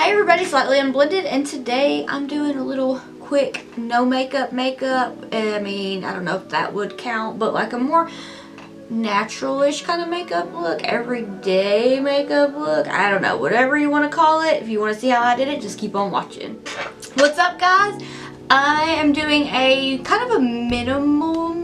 Hey everybody, Slightly Unblended, and today I'm doing a little quick no makeup. I mean, I don't know if that would count, but like a more natural-ish kind of makeup look, everyday makeup look, I don't know, whatever you want to call it. If you want to see how I did it, just keep on watching. What's up guys? I am doing a kind of a minimal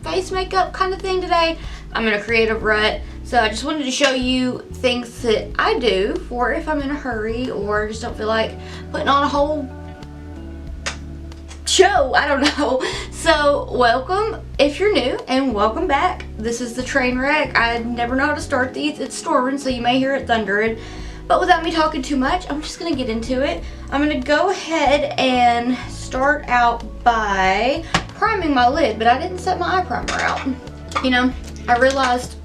face makeup kind of thing today. I'm in a creative rut, so I just wanted to show you things that I do for if I'm in a hurry or just don't feel like putting on a whole show, I don't know. So welcome if you're new, and welcome back. This is the train wreck. I never know how to start these. It's storming, so you may hear it thundering. But without me talking too much, I'm just gonna get into it. I'm gonna go ahead and start out by priming my lid, but I didn't set my eye primer out. You know, I realized,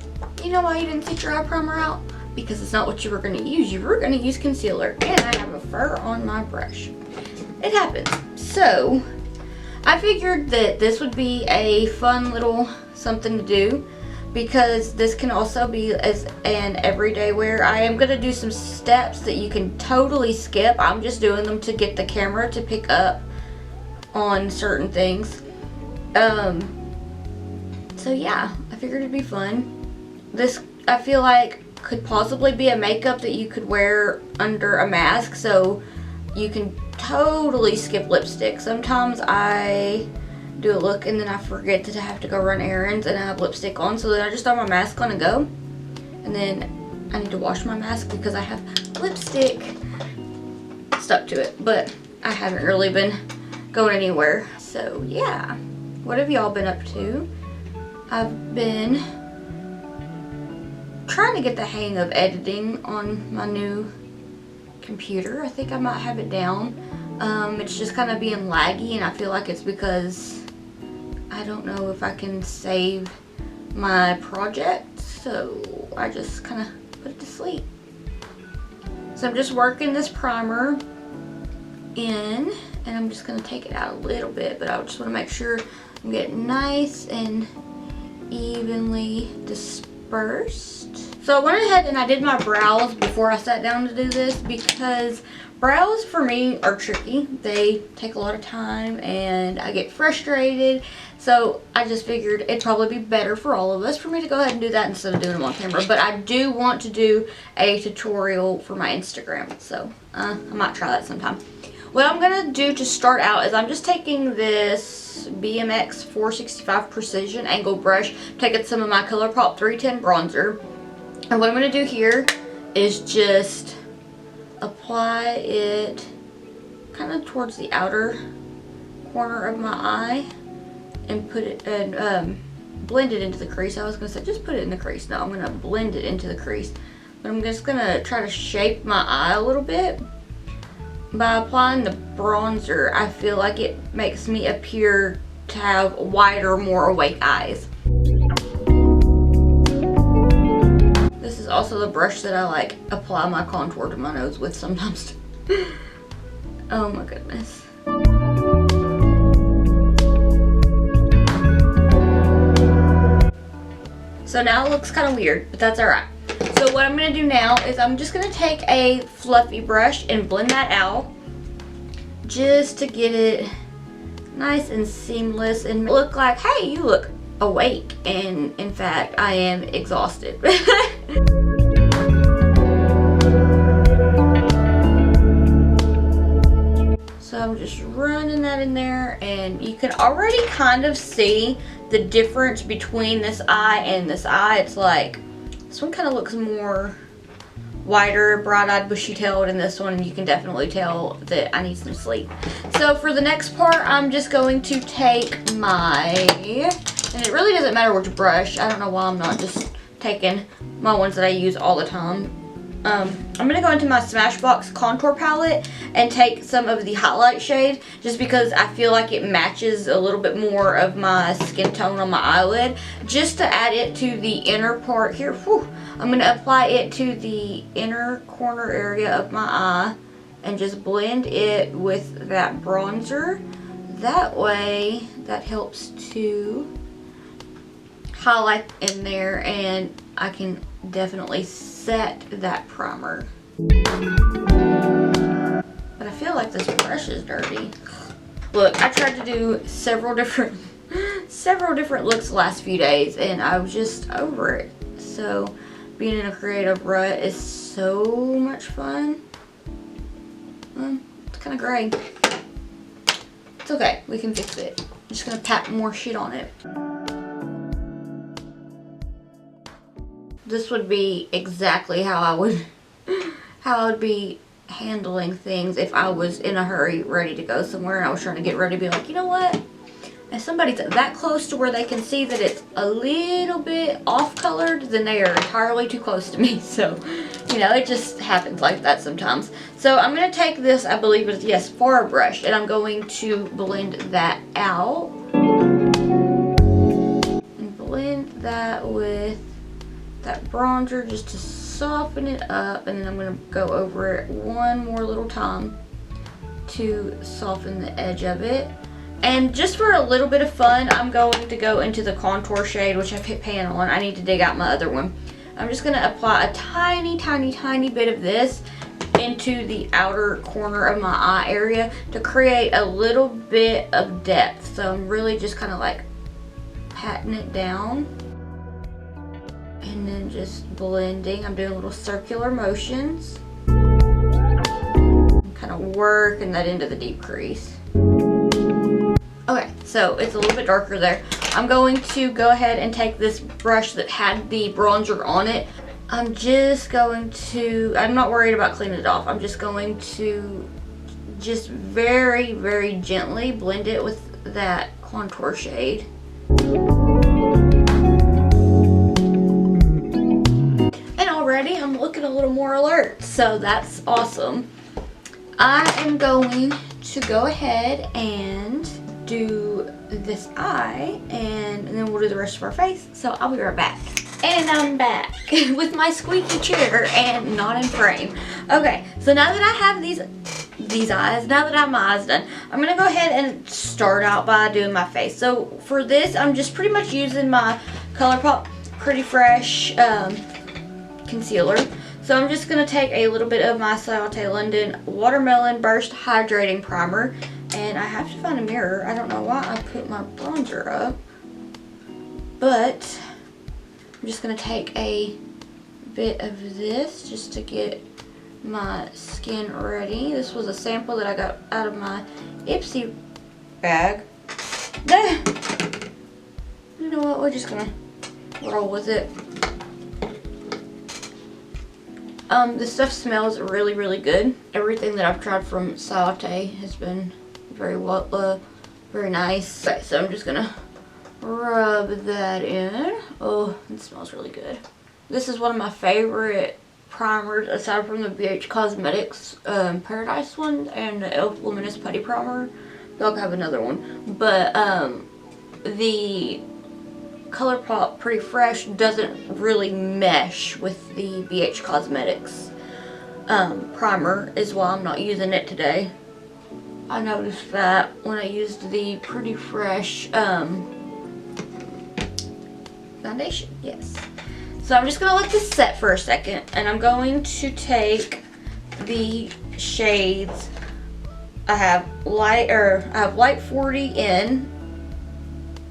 you know why you didn't set your eye primer out? Because it's not what you were gonna use. You were gonna use concealer, and I have a fur on my brush. It happens. So, I figured that this would be a fun little something to do, because this can also be as an everyday wear. I am going to do some steps that you can totally skip. I'm just doing them to get the camera to pick up on certain things. So yeah, I figured it'd be fun. This, I feel like, could possibly be a makeup that you could wear under a mask, so you can totally skip lipstick. Sometimes I do a look and then I forget that I have to go run errands and I have lipstick on, so then I just throw my mask on and go, and then I need to wash my mask because I have lipstick stuck to it. But I haven't really been going anywhere, so yeah. What have y'all been up to? I've been trying to get the hang of editing on my new computer. I think I might have it down. It's just kind of being laggy, and I feel like it's because I don't know if I can save my project, so I just kind of put it to sleep. So I'm just working this primer in, and I'm just going to take it out a little bit, but I just want to make sure I'm getting nice and evenly dispersed. So I went ahead and I did my brows before I sat down to do this, because brows for me are tricky. They take a lot of time and I get frustrated. So I just figured it'd probably be better for all of us for me to go ahead and do that instead of doing them on camera. But I do want to do a tutorial for my Instagram, so I might try that sometime. What I'm going to do to start out is I'm just taking this BMX 465 Precision Angle Brush, taking some of my ColourPop 310 bronzer. And what I'm going to do here is just apply it kind of towards the outer corner of my eye and put it and blend it into the crease. I was going to say just put it in the crease. No, I'm going to blend it into the crease. But I'm just going to try to shape my eye a little bit. By applying the bronzer, I feel like it makes me appear to have wider, more awake eyes. This is also the brush that I like apply my contour to my nose with sometimes. Oh my goodness. So now it looks kind of weird, but that's alright. So what I'm going to do now is I'm just going to take a fluffy brush and blend that out, just to get it nice and seamless and look like, hey, you look awake, and in fact I am exhausted. So I'm just running that in there, and you can already kind of see the difference between this eye and this eye. It's like this one kind of looks more wider, bright-eyed, bushy-tailed, and this one you can definitely tell that I need some sleep. So for the next part, I'm just going to take my, and it really doesn't matter which brush. I don't know why I'm not just taking my ones that I use all the time. I'm going to go into my Smashbox contour palette and take some of the highlight shade, just because I feel like it matches a little bit more of my skin tone on my eyelid, just to add it to the inner part here. Whew. I'm going to apply it to the inner corner area of my eye and just blend it with that bronzer. That way, that helps to highlight in there, and I can definitely set that primer. like this brush is dirty. Look, I tried to do several different looks the last few days, and I was just over it. So being in a creative rut is so much fun. It's kind of gray. It's okay, we can fix it. I'm just gonna tap more shit on it. This would be exactly how I would be handling things if I was in a hurry, ready to go somewhere, and I was trying to get ready to be like, you know what? If somebody's that close to where they can see that it's a little bit off-colored, then they are entirely too close to me. So, you know, it just happens like that sometimes. So I'm going to take this, I believe it's, yes, Far Brush, and I'm going to blend that out. And blend that with that bronzer just to soften it up, and then I'm going to go over it one more little time to soften the edge of it. And just for a little bit of fun, I'm going to go into the contour shade, which I've hit pan on. I need to dig out my other one. I'm just going to apply a tiny, tiny, tiny bit of this into the outer corner of my eye area to create a little bit of depth. So I'm really just kind of like patting it down. And then just blending. I'm doing little circular motions. Kind of working that into the deep crease. Okay, so it's a little bit darker there. I'm going to go ahead and take this brush that had the bronzer on it. I'm just going to, I'm not worried about cleaning it off. I'm just going to just very, very gently blend it with that contour shade. And already I'm looking a little more alert, so that's awesome. I am going to go ahead and do this eye, and then we'll do the rest of our face. So I'll be right back. And I'm back with my squeaky chair and not in frame. Okay, so now that I have these eyes, now that I have my eyes done, I'm gonna go ahead and start out by doing my face. So for this, I'm just pretty much using my ColourPop Pretty Fresh concealer. So I'm just gonna take a little bit of my Untitled London Watermelon Burst Hydrating Primer. And I have to find a mirror. I don't know why I put my bronzer up. But I'm just going to take a bit of this just to get my skin ready. This was a sample that I got out of my Ipsy bag. You know what? We're just going to roll with it. This stuff smells really, really good. Everything that I've tried from Sauté has been very well, very nice. Okay, so I'm just gonna rub that in. Oh, it smells really good. This is one of my favorite primers aside from the BH Cosmetics Paradise one and the e.l.f. Luminous Putty Primer. Y'all have another one, but the ColourPop Pretty Fresh doesn't really mesh with the BH Cosmetics primer, is why I'm not using it today. I noticed that when I used the Pretty Fresh foundation, yes. So I'm just going to let this set for a second, and I'm going to take the shades. I have light 40 in,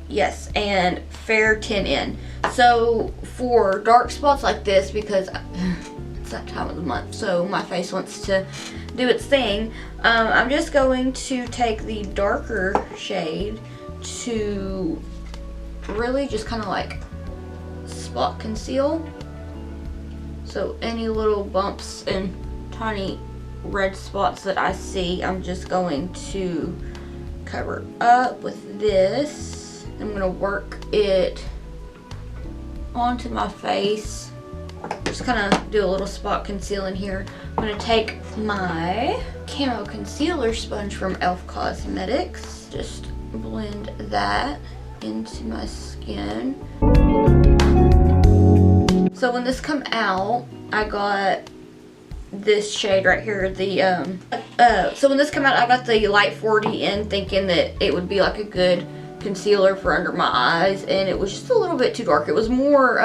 yes, and fair 10 in. So for dark spots like this, because it's that time of the month, so my face wants to do its thing, I'm just going to take the darker shade to really just kind of like spot conceal. So any little bumps and tiny red spots that I see, I'm just going to cover up with this. I'm going to work it onto my face. Just kind of do a little spot concealing here. I'm going to take my camo concealer sponge from e.l.f. Cosmetics. Just blend that into my skin. So when this come out, I got this shade right here. So when this came out, I got the light 40 in, thinking that it would be like a good concealer for under my eyes, and it was just a little bit too dark. It was more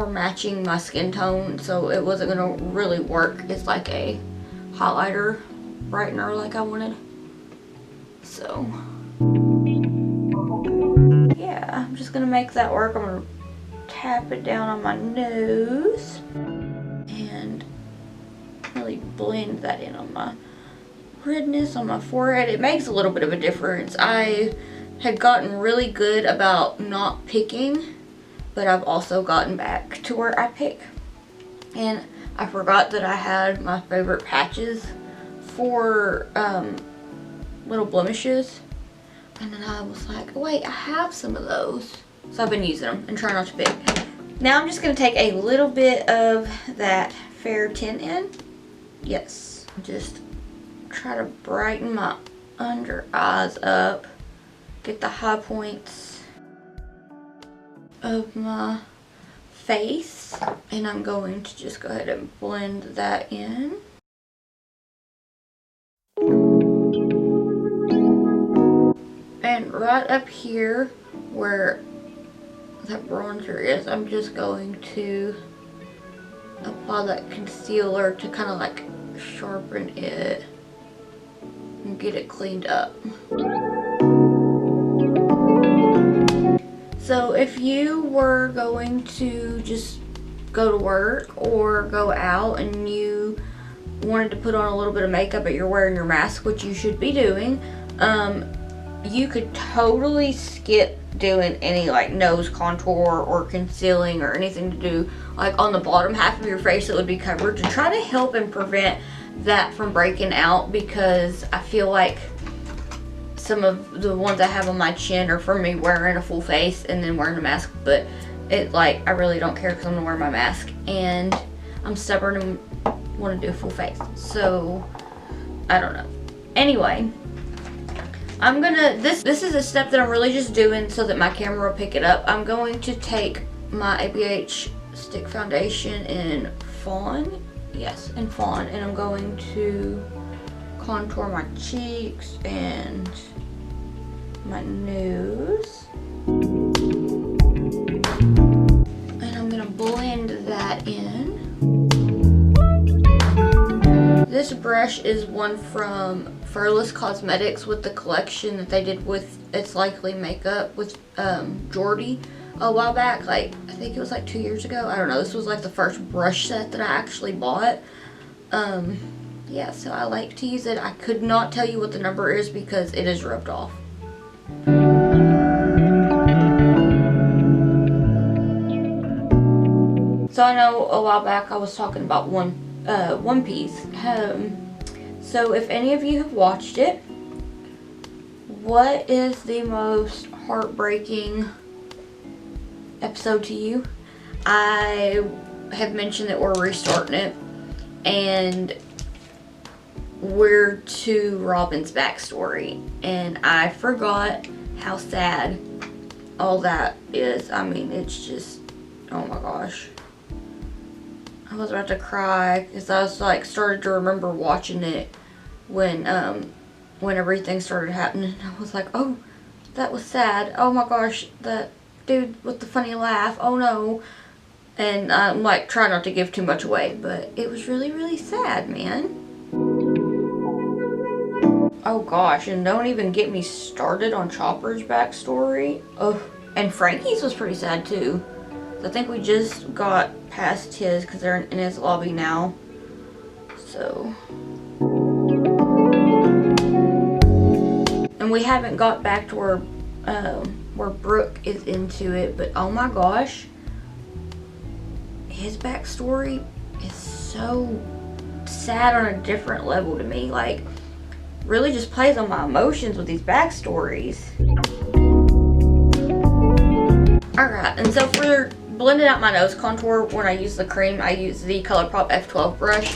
matching my skin tone, so it wasn't gonna really work. It's like a highlighter brightener like I wanted. So yeah, I'm just gonna make that work. I'm gonna tap it down on my nose and really blend that in on my redness on my forehead. It makes a little bit of a difference. I had gotten really good about not picking, but I've also gotten back to where I pick. And I forgot that I had my favorite patches for little blemishes. And then I was like, wait, I have some of those. So I've been using them and trying not to pick. Now I'm just going to take a little bit of that fair tint in. Yes. Just try to brighten my under eyes up. Get the high points of my face. And I'm going to just go ahead and blend that in. And right up here where that bronzer is, I'm just going to apply that concealer to kind of like sharpen it and get it cleaned up. So if you were going to just go to work or go out and you wanted to put on a little bit of makeup but you're wearing your mask, which you should be doing, you could totally skip doing any like nose contour or concealing or anything to do like on the bottom half of your face that would be covered, to try to help and prevent that from breaking out, because I feel like some of the ones I have on my chin are from me wearing a full face and then wearing a mask, but it like I really don't care because I'm gonna wear my mask and I'm stubborn and want to do a full face, so I don't know. Anyway, I'm gonna, this is a step that I'm really just doing so that my camera will pick it up. I'm going to take my ABH stick foundation in Fawn, yes, in Fawn, and I'm going to contour my cheeks and my nose. And I'm gonna blend that in. This brush is one from Furless Cosmetics with the collection that they did with It's Likely Makeup with Jordy a while back. Like, I think it was like 2 years ago. I don't know. This was like the first brush set that I actually bought. Yeah, so I like to use it. I could not tell you what the number is because it is rubbed off. So I know a while back I was talking about One Piece. So if any of you have watched it, what is the most heartbreaking episode to you? I have mentioned that we're restarting it, and we're to Robin's backstory, and I forgot how sad all that is. I mean, it's just, oh my gosh. I was about to cry because I was like started to remember watching it when everything started happening. I was like, oh, that was sad. Oh my gosh, that dude with the funny laugh. Oh no. And I'm like trying not to give too much away, but it was really, really sad, man. Oh gosh, and don't even get me started on Chopper's backstory. Oh, and Frankie's was pretty sad too. I think we just got past his because they're in his lobby now. So. And we haven't got back to where Brooke is into it, but oh my gosh. His backstory is so sad on a different level to me. Like, really just plays on my emotions with these backstories. Alright, and so for blending out my nose contour, when I use the cream, I use the ColourPop F12 brush.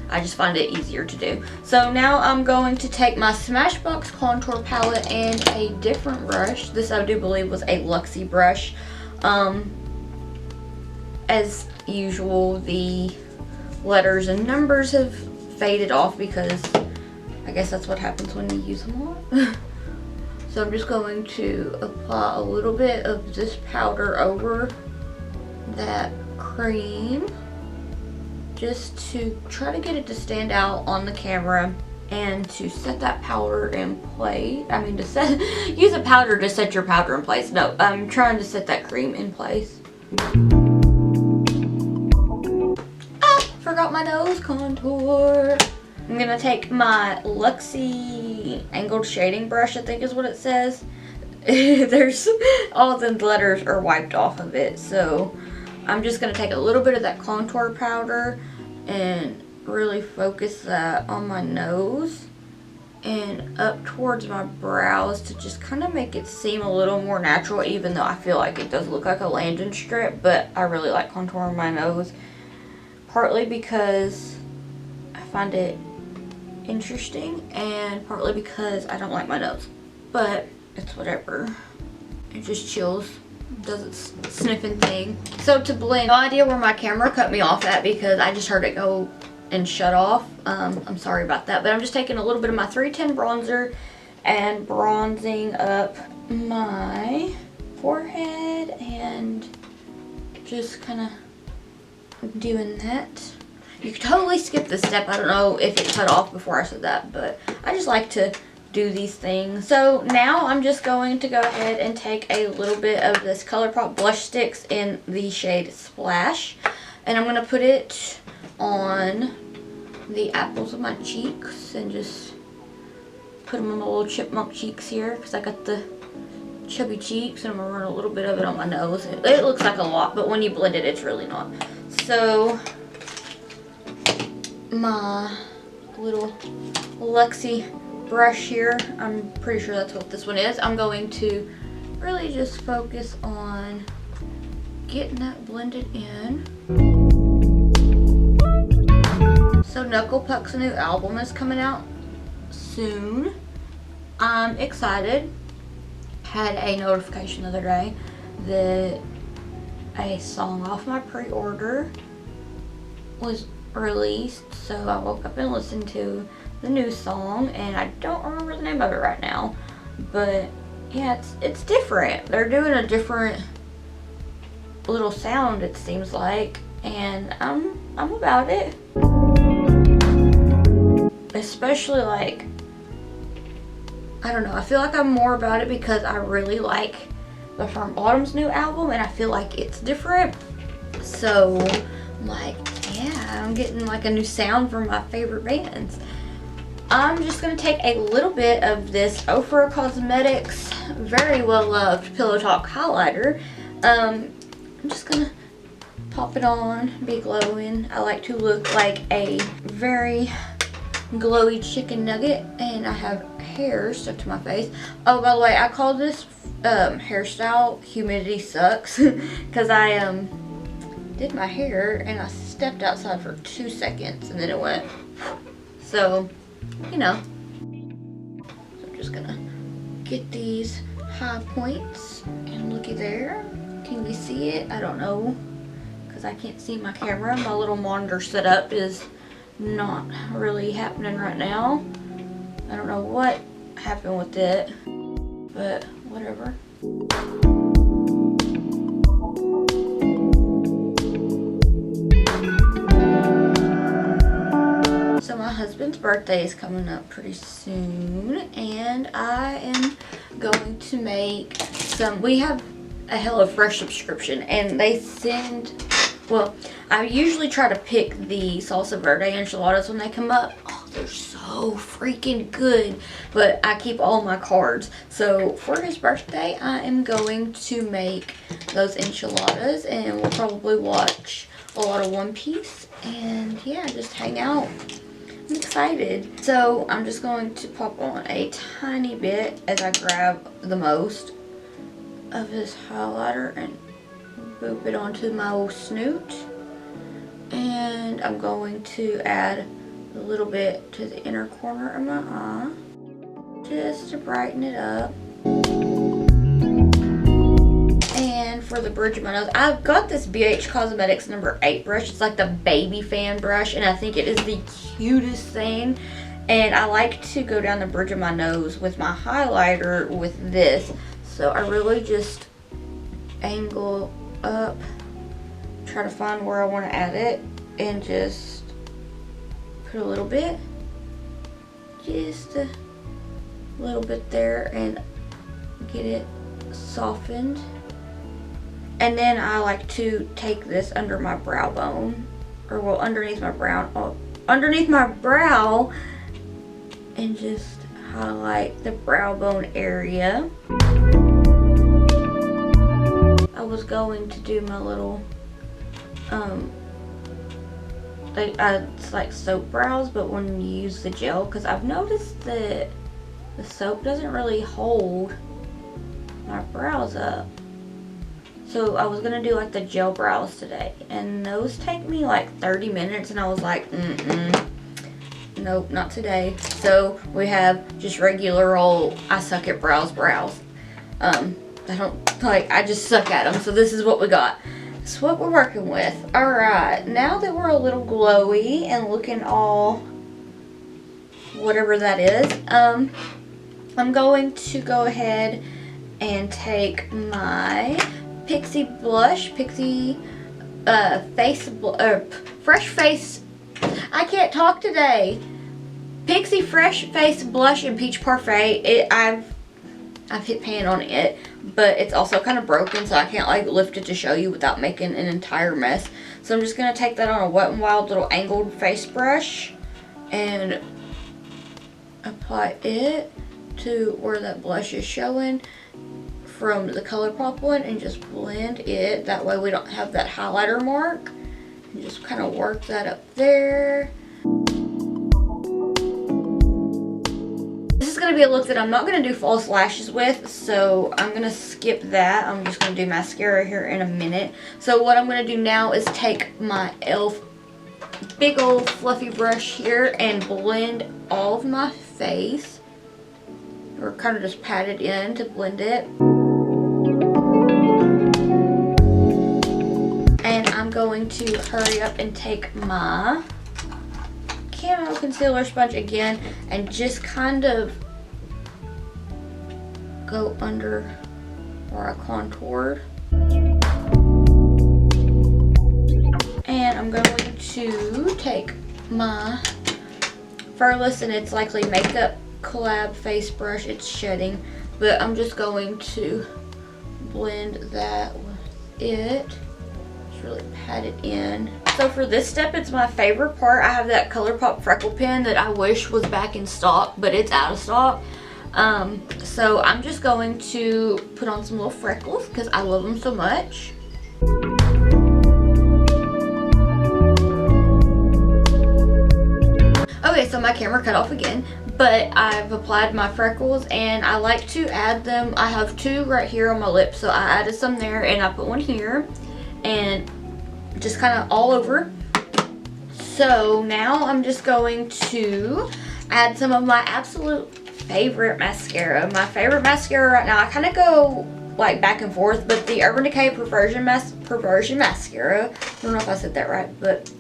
I just find it easier to do. So now I'm going to take my Smashbox contour palette and a different brush. This I do believe was a Luxie brush. As usual, the letters and numbers have faded off because I guess that's what happens when you use them a lot. So I'm just going to apply a little bit of this powder over that cream. just to try to get it to stand out on the camera and to set that powder in place. I mean, use a powder to set your powder in place. No, I'm trying to set that cream in place. Ah, forgot my nose contour. I'm gonna take my Luxie angled shading brush, I think is what it says. There's all the letters are wiped off of it, so I'm just gonna take a little bit of that contour powder and really focus that on my nose and up towards my brows to just kind of make it seem a little more natural, even though I feel like it does look like a landing strip. But I really like contouring my nose, partly because I find it interesting and partly because I don't like my nose, but it's whatever. It just chills, does its sniffing thing. So to blend, no idea where my camera cut me off at because I just heard it go and shut off. I'm sorry about that, but I'm just taking a little bit of my 310 bronzer and bronzing up my forehead and just kind of doing that. You could totally skip this step. I don't know if it cut off before I said that, but I just like to do these things. So now I'm just going to go ahead and take a little bit of this ColourPop blush sticks in the shade Splash, and I'm going to put it on the apples of my cheeks and just put them on my little chipmunk cheeks here because I got the chubby cheeks, and I'm going to run a little bit of it on my nose. It looks like a lot, but when you blend it, it's really not. So my little Luxie brush here, I'm pretty sure that's what this one is. I'm going to really just focus on getting that blended in. So Knuckle Puck's new album is coming out soon. I'm excited. Had a notification the other day that a song off my pre-order was released, so I woke up and listened to the new song, and I don't remember the name of it right now, but yeah, it's different. They're doing a different little sound, it seems like, and I'm about it. Especially, like, I don't know, I feel like I'm more about it because I really like the Firm Bottoms new album, and I feel like it's different. So I'm like, yeah, I'm getting like a new sound from my favorite bands. I'm just going to take a little bit of this Ofra Cosmetics very well loved Pillow Talk highlighter. I'm just going to pop it on, be glowing. I like to look like a very glowy chicken nugget, and I have hair stuck to my face. Oh, by the way, I call this hairstyle Humidity Sucks because I did my hair and I stepped outside for 2 seconds and then it went. So, you know. So I'm just gonna get these high points, and looky there. Can we see it? I don't know because I can't see my camera. My little monitor setup is not really happening right now. I don't know what happened with it, but whatever. So my husband's birthday is coming up pretty soon, and I am going to make some. We have a HelloFresh subscription, and they send, well, I usually try to pick the salsa verde enchiladas when they come up. Oh, they're so freaking good, but I keep all my cards. So for his birthday, I am going to make those enchiladas, and we'll probably watch a lot of One Piece, and yeah, just hang out. I'm excited. So I'm just going to pop on a tiny bit as I grab the most of this highlighter and boop it onto my old snoot. And I'm going to add a little bit to the inner corner of my eye just to brighten it up. And for the bridge of my nose, I've got this BH Cosmetics number 8 brush. It's like the baby fan brush, and I think it is the cutest thing. And I like to go down the bridge of my nose with my highlighter with this. So I really just angle up, try to find where I want to add it, and just put a little bit, just a little bit there, and get it softened. And then I like to take this under my brow bone, or well, underneath my brow, and just highlight the brow bone area. I was going to do my little it's like soap brows, but when you use the gel, because I've noticed that the soap doesn't really hold my brows up. So I was gonna do like the gel brows today, and those take me like 30 minutes, and I was like, nope, not today. So we have just regular old I suck at brows. I just suck at them. So this is what we got. This is what we're working with. Alright, now that we're a little glowy and looking all whatever that is, I'm going to go ahead and take my Pixie blush, Fresh Face, I can't talk today. Pixie Fresh Face Blush in Peach Parfait. I've hit pan on it, but it's also kind of broken, so I can't like lift it to show you without making an entire mess. So I'm just going to take that on a Wet n Wild little angled face brush and apply it to where that blush is showing from the ColourPop one, and just blend it. That way we don't have that highlighter mark. And just kind of work that up there. This is going to be a look that I'm not going to do false lashes with, so I'm going to skip that. I'm just going to do mascara here in a minute. So what I'm going to do now is take my e.l.f. big old fluffy brush here and blend all of my face, or kind of just pat it in to blend it. And I'm going to hurry up and take my camo concealer sponge again and just kind of go under where I contoured. And I'm going to take my Furless, and it's likely makeup collab face brush. It's shedding, but I'm just going to blend that with it. Just really pat it in. So for this step, it's my favorite part. I have that ColourPop freckle pen that I wish was back in stock, but it's out of stock. So I'm just going to put on some little freckles because I love them so much. Okay, so my camera cut off again, but I've applied my freckles, and I like to add them. I have two right here on my lips, so I added some there, and I put one here, and just kind of all over. So now I'm just going to add some of my absolute favorite mascara. My favorite mascara right now, I kind of go like back and forth, but the Urban Decay Perversion Mascara, I don't know if I said that right, but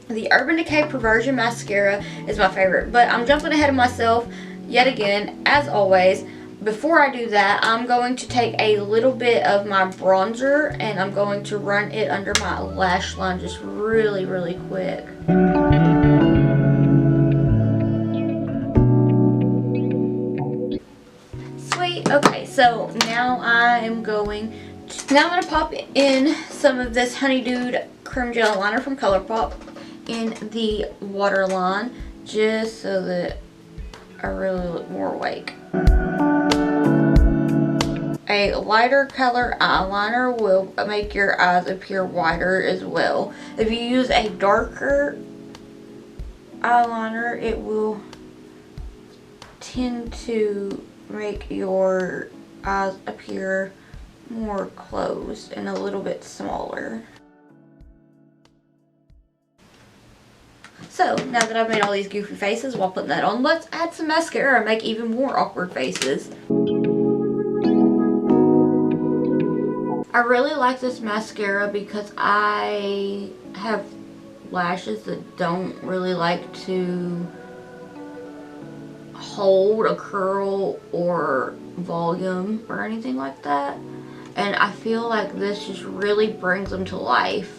the Urban Decay Perversion Mascara is my favorite. But I'm jumping ahead of myself yet again, as always. Before I do that, I'm going to take a little bit of my bronzer and I'm going to run it under my lash line just really, really quick. Sweet. Okay, so now I'm going to pop in some of this Honeydew Creme Gel Liner from ColourPop in the waterline, just so that I really look more awake. A lighter color eyeliner will make your eyes appear wider as well. If you use a darker eyeliner, it will tend to make your eyes appear more closed and a little bit smaller. So, now that I've made all these goofy faces while putting that on, let's add some mascara and make even more awkward faces. I really like this mascara because I have lashes that don't really like to hold a curl or volume or anything like that. And I feel like this just really brings them to life.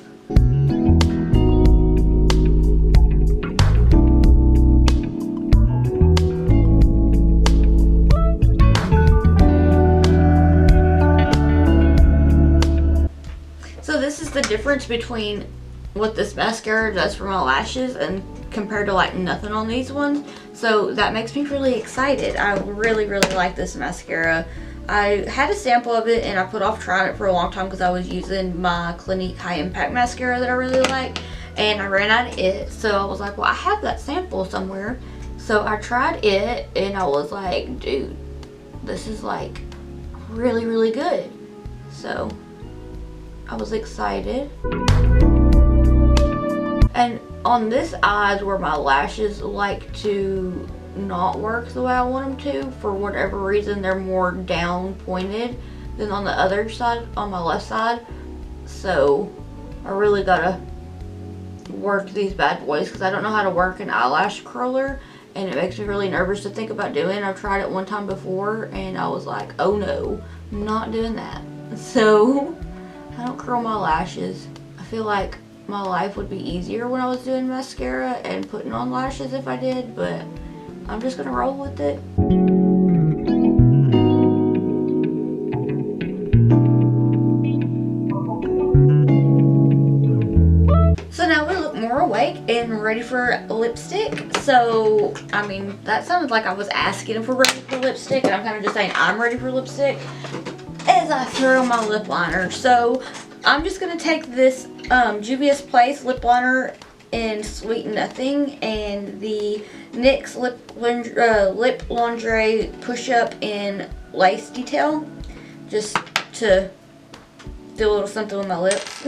difference between what this mascara does for my lashes and compared to like nothing on these ones. So that makes me really excited. I really like this mascara. I had a sample of it and I put off trying it for a long time because I was using my Clinique High Impact mascara that I really like, and I ran out of it. So I was like, well, I have that sample somewhere. So I tried it and I was like, dude, this is like really good. So I was excited. And on this eye is where my lashes like to not work the way I want them to. For whatever reason, they're more down pointed than on the other side, on my left side. So I really gotta work these bad boys because I don't know how to work an eyelash curler, and it makes me really nervous to think about doing. I've tried it one time before and I was like, oh no, I'm not doing that. So I don't curl my lashes. I feel like my life would be easier when I was doing mascara and putting on lashes if I did, but I'm just gonna roll with it. So now we look more awake and ready for lipstick. So, I mean, that sounded like I was asking if we're ready for lipstick, and I'm kind of just saying I'm ready for lipstick as I throw my lip liner. So I'm just gonna take this Juvia's Place lip liner in Sweet Nothing and the NYX Lip Lingerie Push Up in Lace Detail, just to do a little something with my lips.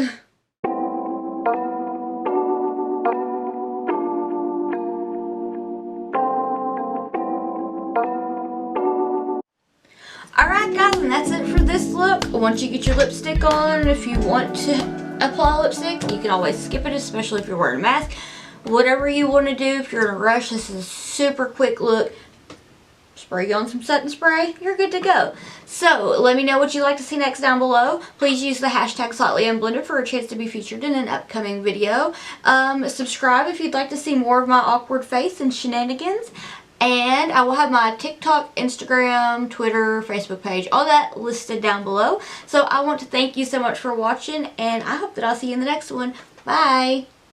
Alright guys, and that's it for this look. Once you get your lipstick on, if you want to apply lipstick, you can always skip it, especially if you're wearing a mask. Whatever you want to do, if you're in a rush, this is a super quick look. Spray on some setting spray, you're good to go. So let me know what you'd like to see next down below. Please use the hashtag slightlyunblended for a chance to be featured in an upcoming video. Subscribe if you'd like to see more of my awkward face and shenanigans. And I will have my TikTok, Instagram, Twitter, Facebook page, all that listed down below. So I want to thank you so much for watching, and I hope that I'll see you in the next one. Bye!